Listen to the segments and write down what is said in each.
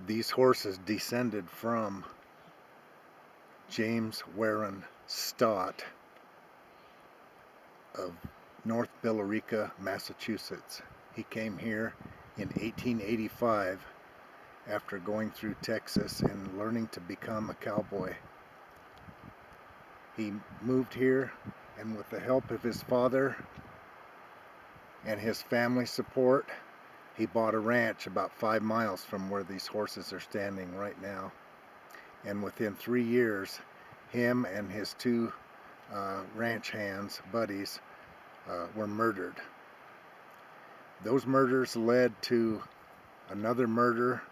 These horses descended from James Warren Stott of North Billerica, Massachusetts. He came here in 1885 after going through Texas and learning to become a cowboy. He moved here, and with the help of his father and his family support, he bought a ranch about 5 miles from where these horses are standing right now. And within 3 years, him and his two ranch hands, buddies, were murdered. Those murders led to another murder,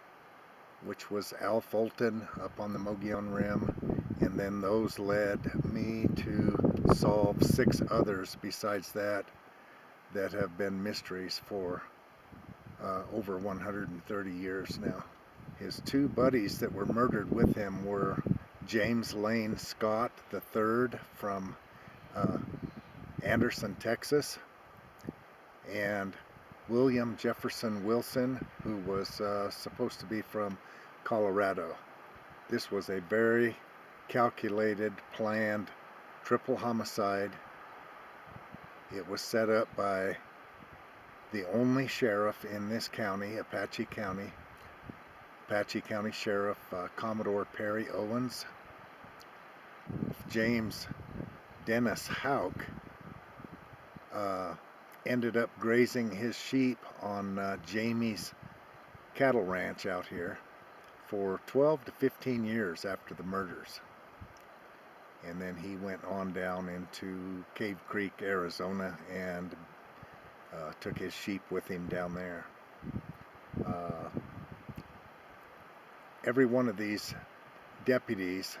which was Al Fulton up on the Mogollon Rim, and then those led me to solve 6 others besides that have been mysteries for over 130 years now. His two buddies that were murdered with him were James Lane Scott III from Anderson, Texas, and William Jefferson Wilson, who was supposed to be from Colorado. This was a very calculated, planned triple homicide. It was set up by the only sheriff in this county, Apache County Sheriff Commodore Perry Owens. James Dennis Houck ended up grazing his sheep on Jamie's cattle ranch out here for 12 to 15 years after the murders. And then he went on down into Cave Creek, Arizona, and took his sheep with him down there. Every one of these deputies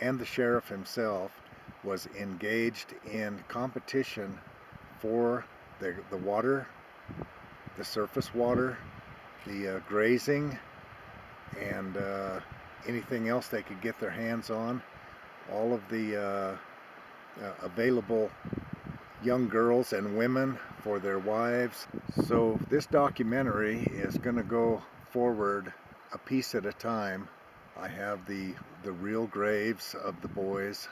and the sheriff himself was engaged in competition for the water, the surface water, the grazing, and anything else they could get their hands on. All of the available young girls and women for their wives. So this documentary is going to go forward a piece at a time. I have the real graves of the boys.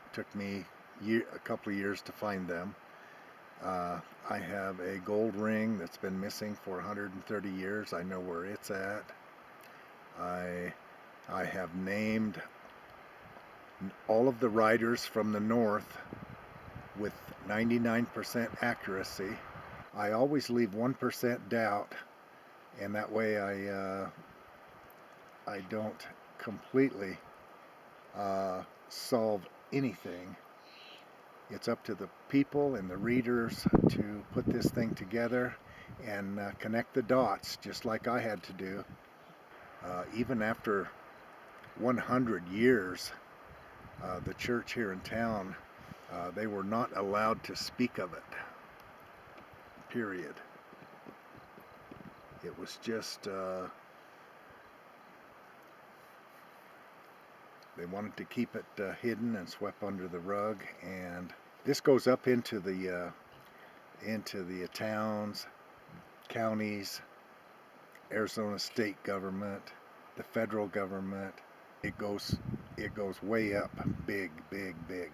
It took me a couple of years to find them. I have a gold ring that's been missing for 130 years. I know where it's at. I have named all of the riders from the north with 99% accuracy. I always leave 1% doubt, and that way I don't completely solve anything. It's up to the people and the readers to put this thing together and connect the dots, just like I had to do. Even after 100 years, the church here in town, they were not allowed to speak of it, period. It was just, they wanted to keep it hidden and swept under the rug. And this goes up into the towns, counties, Arizona state government, the federal government. It goes way up, big, big, big.